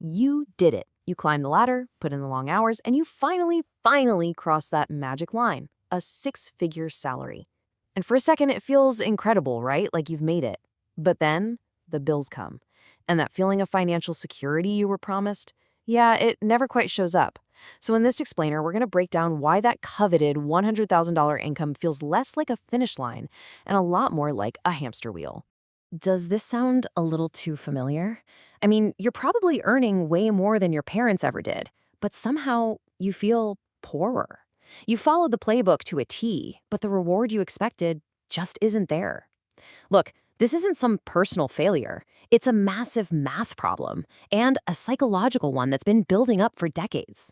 You did it. You climbed the ladder, put in the long hours, and you finally crossed that magic line, a six-figure salary. And for a second, it feels incredible, right? Like you've made it. But then the bills come. And that feeling of financial security you were promised, yeah, it never quite shows up. So in this explainer, we're going to break down why that coveted $100,000 income feels less like a finish line and a lot more like a hamster wheel. Does this sound a little too familiar? I mean, you're probably earning way more than your parents ever did, but somehow you feel poorer. You followed the playbook to a T, but the reward you expected just isn't there. Look, this isn't some personal failure. It's a massive math problem and a psychological one that's been building up for decades.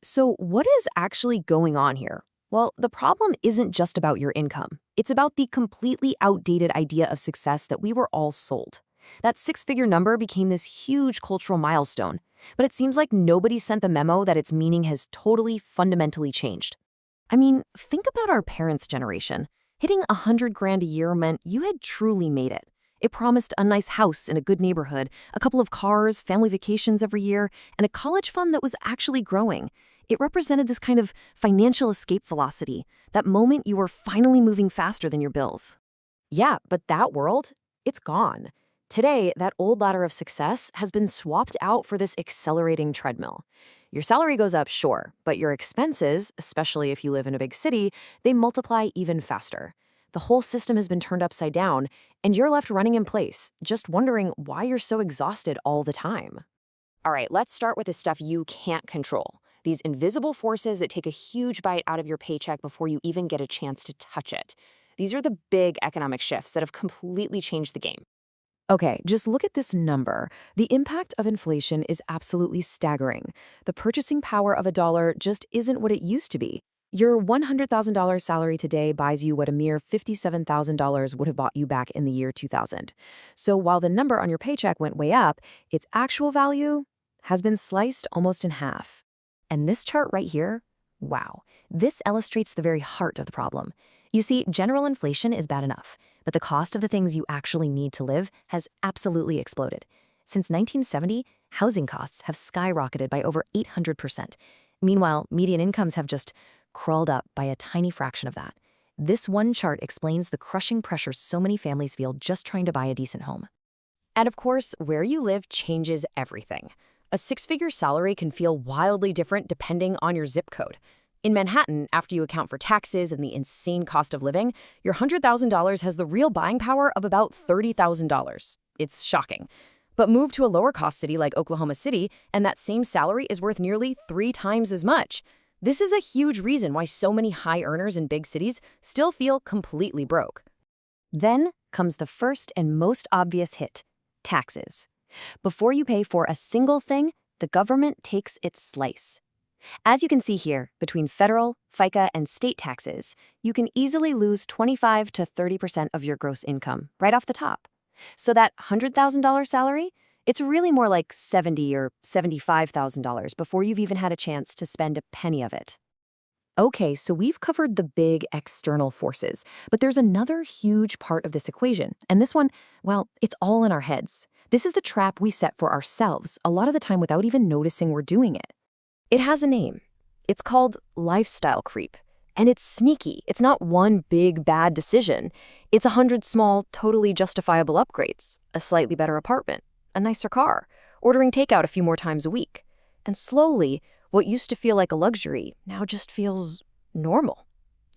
So, what is actually going on here? Well, the problem isn't just about your income. It's about the completely outdated idea of success that we were all sold. That six-figure number became this huge cultural milestone, but it seems like nobody sent the memo that its meaning has totally fundamentally changed. I mean, think about our parents' generation. Hitting 100 grand a year meant you had truly made it. It promised a nice house in a good neighborhood, a couple of cars, family vacations every year, and a college fund that was actually growing. It represented this kind of financial escape velocity, that moment you were finally moving faster than your bills. Yeah, but that world, it's gone. Today, that old ladder of success has been swapped out for this accelerating treadmill. Your salary goes up, sure, but your expenses, especially if you live in a big city, they multiply even faster. The whole system has been turned upside down, and you're left running in place, just wondering why you're so exhausted all the time. All right, let's start with the stuff you can't control. These invisible forces that take a huge bite out of your paycheck before you even get a chance to touch it. These are the big economic shifts that have completely changed the game. Okay, just look at this number. The impact of inflation is absolutely staggering. The purchasing power of a dollar just isn't what it used to be. Your $100,000 salary today buys you what a mere $57,000 would have bought you back in the year 2000. So while the number on your paycheck went way up, its actual value has been sliced almost in half. And this chart right here, wow, this illustrates the very heart of the problem. You see, general inflation is bad enough, but the cost of the things you actually need to live has absolutely exploded. Since 1970, housing costs have skyrocketed by over 800%. Meanwhile, median incomes have just crawled up by a tiny fraction of that. This one chart explains the crushing pressure so many families feel just trying to buy a decent home. And of course, where you live changes everything. A six-figure salary can feel wildly different depending on your zip code. In Manhattan, after you account for taxes and the insane cost of living, your $100,000 has the real buying power of about $30,000. It's shocking. But move to a lower-cost city like Oklahoma City, and that same salary is worth nearly 3 times as much. This is a huge reason why so many high earners in big cities still feel completely broke. Then comes the first and most obvious hit, taxes. Before you pay for a single thing, the government takes its slice. As you can see here, between federal, FICA, and state taxes, you can easily lose 25 to 30% of your gross income right off the top. So that $100,000 salary, it's really more like $70,000 or $75,000 before you've even had a chance to spend a penny of it. Okay, so we've covered the big external forces, but there's another huge part of this equation. And this one, well, it's all in our heads. This is the trap we set for ourselves, a lot of the time without even noticing we're doing it. It has a name. It's called lifestyle creep. And it's sneaky. It's not one big bad decision. It's 100 small, totally justifiable upgrades. A slightly better apartment, a nicer car, ordering takeout a few more times a week. And slowly, what used to feel like a luxury now just feels normal.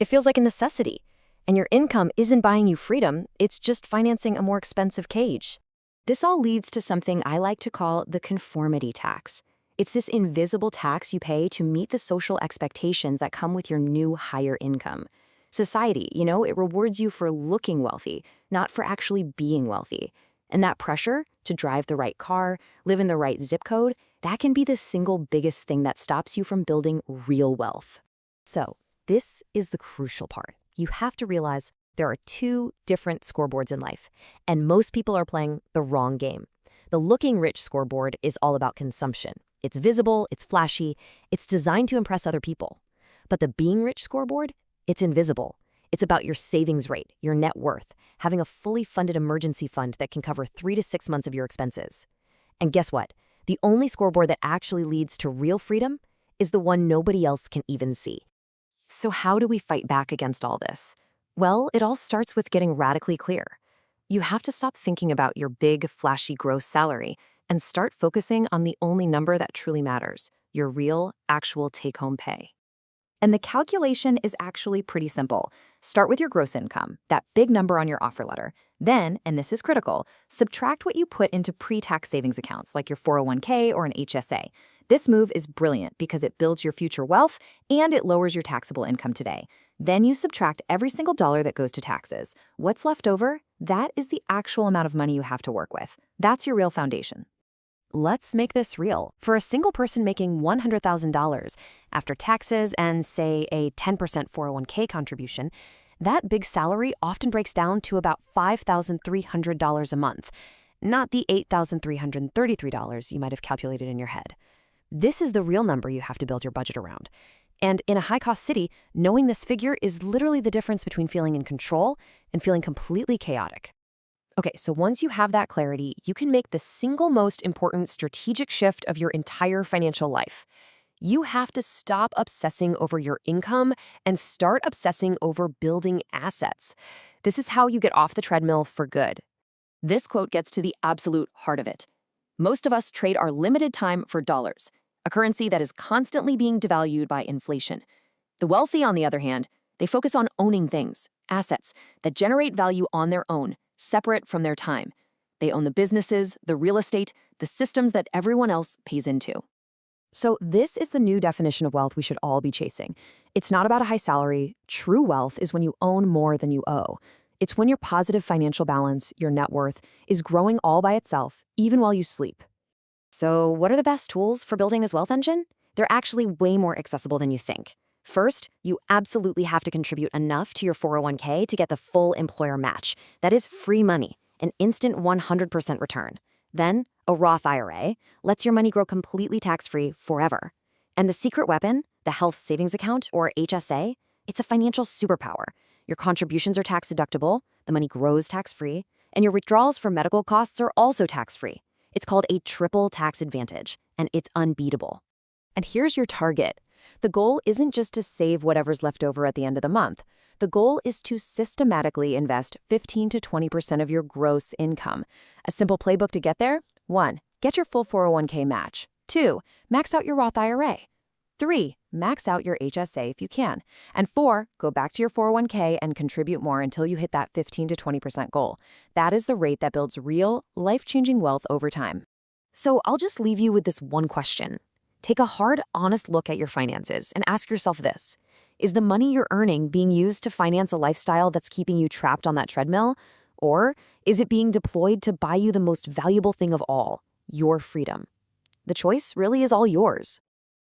It feels like a necessity. And your income isn't buying you freedom, it's just financing a more expensive cage. This all leads to something I like to call the conformity tax. It's this invisible tax you pay to meet the social expectations that come with your new higher income. Society, it rewards you for looking wealthy, not for actually being wealthy. And that pressure to drive the right car, live in the right zip code, that can be the single biggest thing that stops you from building real wealth. So, this is the crucial part. You have to realize there are 2 different scoreboards in life, and most people are playing the wrong game. The looking rich scoreboard is all about consumption. It's visible, it's flashy, it's designed to impress other people. But the being rich scoreboard, it's invisible. It's about your savings rate, your net worth, having a fully funded emergency fund that can cover 3 to 6 months of your expenses. And guess what? The only scoreboard that actually leads to real freedom is the one nobody else can even see. So how do we fight back against all this? Well, it all starts with getting radically clear. You have to stop thinking about your big, flashy gross salary and start focusing on the only number that truly matters, your real, actual take-home pay. And the calculation is actually pretty simple. Start with your gross income, that big number on your offer letter. Then, and this is critical, subtract what you put into pre-tax savings accounts like your 401k or an HSA. This move is brilliant because it builds your future wealth and it lowers your taxable income today. Then you subtract every single dollar that goes to taxes. What's left over? That is the actual amount of money you have to work with. That's your real foundation. Let's make this real. For a single person making $100,000 after taxes and, say, a 10% 401k contribution, that big salary often breaks down to about $5,300 a month, not the $8,333 you might have calculated in your head. This is the real number you have to build your budget around. And in a high-cost city, knowing this figure is literally the difference between feeling in control and feeling completely chaotic. Okay, so once you have that clarity, you can make the single most important strategic shift of your entire financial life. You have to stop obsessing over your income and start obsessing over building assets. This is how you get off the treadmill for good. This quote gets to the absolute heart of it. Most of us trade our limited time for dollars, a currency that is constantly being devalued by inflation. The wealthy, on the other hand, they focus on owning things, assets, that generate value on their own, separate from their time. They own the businesses, the real estate, the systems that everyone else pays into. So this is the new definition of wealth we should all be chasing. It's not about a high salary. True wealth is when you own more than you owe. It's when your positive financial balance, your net worth, is growing all by itself, even while you sleep. So what are the best tools for building this wealth engine? They're actually way more accessible than you think. First, you absolutely have to contribute enough to your 401k to get the full employer match. That is free money, an instant 100% return. Then, a Roth IRA lets your money grow completely tax-free forever. And the secret weapon, the Health Savings Account, or HSA, it's a financial superpower. Your contributions are tax-deductible, the money grows tax-free, and your withdrawals for medical costs are also tax-free. It's called a triple tax advantage, and it's unbeatable. And here's your target. The goal isn't just to save whatever's left over at the end of the month. The goal is to systematically invest 15 to 20% of your gross income. A simple playbook to get there? 1. Get your full 401k match. 2. Max out your Roth IRA. 3. Max out your HSA if you can. And 4. Go back to your 401k and contribute more until you hit that 15 to 20% goal. That is the rate that builds real, life-changing wealth over time. So I'll just leave you with this one question. Take a hard, honest look at your finances and ask yourself this. Is the money you're earning being used to finance a lifestyle that's keeping you trapped on that treadmill? Or is it being deployed to buy you the most valuable thing of all, your freedom? The choice really is all yours.